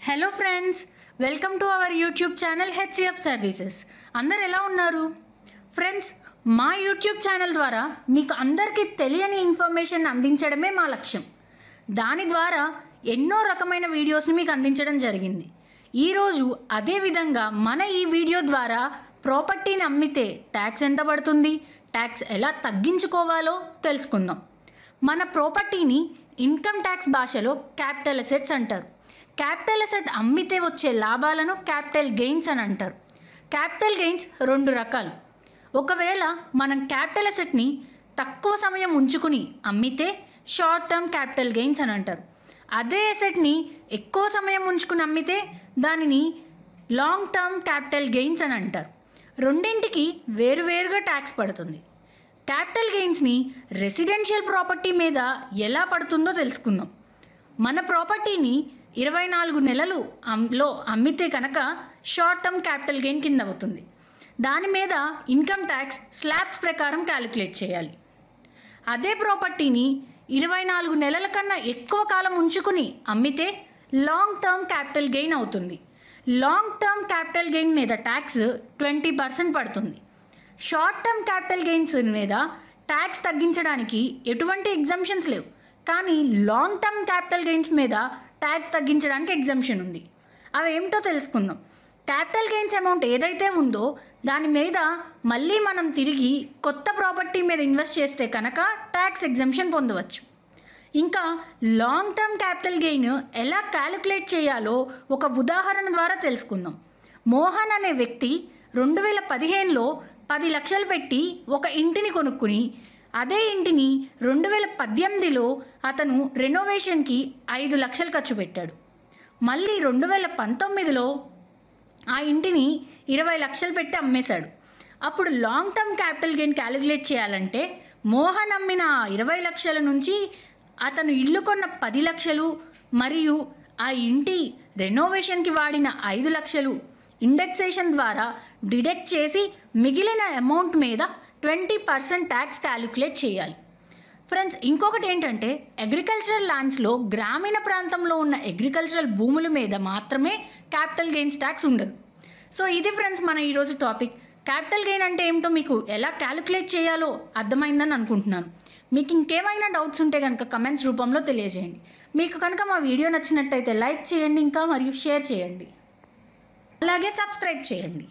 Hello friends, welcome to our YouTube channel HCF services. అందరు ఎలా ఉన్నారు ఫ్రెండ్స్? మా యూట్యూబ్ ఛానల్ ద్వారా మీకు అందరికీ తెలియని ఇన్ఫర్మేషన్ అందించడమే మా లక్ష్యం. దాని ద్వారా ఎన్నో రకమైన వీడియోస్ని మీకు అందించడం జరిగింది. ఈరోజు అదేవిధంగా మన ఈ వీడియో ద్వారా ప్రాపర్టీని అమ్మితే ట్యాక్స్ ఎంత పడుతుంది, ట్యాక్స్ ఎలా తగ్గించుకోవాలో తెలుసుకుందాం. మన ప్రాపర్టీని ఇన్కమ్ ట్యాక్స్ భాషలో క్యాపిటల్ అసెట్స్ అంటారు. క్యాపిటల్ అసెట్ అమ్మితే వచ్చే లాభాలను క్యాపిటల్ గెయిన్స్ అని అంటారు. క్యాపిటల్ గెయిన్స్ రెండు రకాలు. ఒకవేళ మనం క్యాపిటల్ అసెట్ని తక్కువ సమయం ఉంచుకుని అమ్మితే షార్ట్ టర్మ్ క్యాపిటల్ గెయిన్స్ అని అంటారు. అదే అసెట్ని ఎక్కువ సమయం ఉంచుకుని అమ్మితే దానిని లాంగ్ టర్మ్ క్యాపిటల్ గెయిన్స్ అని అంటారు. రెండింటికి వేరువేరుగా ట్యాక్స్ పడుతుంది. క్యాపిటల్ గెయిన్స్ని రెసిడెన్షియల్ ప్రాపర్టీ మీద ఎలా పడుతుందో తెలుసుకుందాం. మన ప్రాపర్టీని 24 నెలలు లో అమ్మితే కనుక షార్ట్ టర్మ్ క్యాపిటల్ గెయిన్ కింద అవుతుంది. దాని మీద ఇన్కమ్ ట్యాక్స్ స్లాబ్స్ ప్రకారం క్యాలిక్యులేట్ చేయాలి. అదే ప్రాపర్టీని 24 నెలల కన్నా ఎక్కువ కాలం ఉంచుకుని అమ్మితే లాంగ్ టర్మ్ క్యాపిటల్ గెయిన్ అవుతుంది. లాంగ్ టర్మ్ క్యాపిటల్ గెయిన్ మీద ట్యాక్స్ 20% పడుతుంది. షార్ట్ టర్మ్ క్యాపిటల్ గెయిన్స్ మీద ట్యాక్స్ తగ్గించడానికి ఎటువంటి ఎగ్జంప్షన్స్ లేవు, కానీ లాంగ్ టర్మ్ క్యాపిటల్ గెయిన్స్ మీద ట్యాక్స్ తగ్గించడానికి ఎగ్జంప్షన్ ఉంది. అవి ఏమిటో తెలుసుకుందాం. క్యాపిటల్ గెయిన్స్ అమౌంట్ ఏదైతే ఉందో దాని మీద మళ్ళీ మనం తిరిగి కొత్త ప్రాపర్టీ మీద ఇన్వెస్ట్ చేస్తే కనుక ట్యాక్స్ ఎగ్జంప్షన్ పొందవచ్చు. ఇంకా లాంగ్ టర్మ్ క్యాపిటల్ గెయిన్ ఎలా క్యాలిక్యులేట్ చేయాలో ఒక ఉదాహరణ ద్వారా తెలుసుకుందాం. మోహన్ అనే వ్యక్తి 2015లో 10 లక్షలు పెట్టి ఒక ఇంటిని కొనుక్కుని అదే ఇంటిని 2018లో అతను రెనోవేషన్కి 5 లక్షలు ఖర్చు పెట్టాడు. మళ్ళీ 2019లో ఆ ఇంటిని 20 లక్షలు పెట్టి అమ్మేశాడు. అప్పుడు long term capital gain calculate చేయాలంటే మోహన్ అమ్మిన 20 లక్షల నుంచి అతను ఇల్లు కొన్న 10 లక్షలు మరియు ఆ ఇంటి రెనోవేషన్కి వాడిన 5 లక్షలు ఇండెక్సేషన్ ద్వారా డిడక్ట్ చేసి మిగిలిన అమౌంట్ మీద 20% ట్యాక్స్ క్యాలిక్యులేట్ చేయాలి. ఫ్రెండ్స్, ఇంకొకటి ఏంటంటే అగ్రికల్చరల్ ల్యాండ్స్లో గ్రామీణ ప్రాంతంలో ఉన్న అగ్రికల్చరల్ భూముల మీద మాత్రమే క్యాపిటల్ గెయిన్స్ ట్యాక్స్ ఉండదు. సో ఇది ఫ్రెండ్స్ మన ఈరోజు టాపిక్. క్యాపిటల్ గెయిన్ అంటే ఏమిటో మీకు ఎలా క్యాలిక్యులేట్ చేయాలో అర్థమైందని అనుకుంటున్నాను. మీకు ఇంకేమైనా డౌట్స్ ఉంటే కనుక కమెంట్స్ రూపంలో తెలియజేయండి. మీకు కనుక మా వీడియో నచ్చినట్టయితే లైక్ చేయండి, ఇంకా మరియు షేర్ చేయండి, అలాగే సబ్స్క్రైబ్ చేయండి.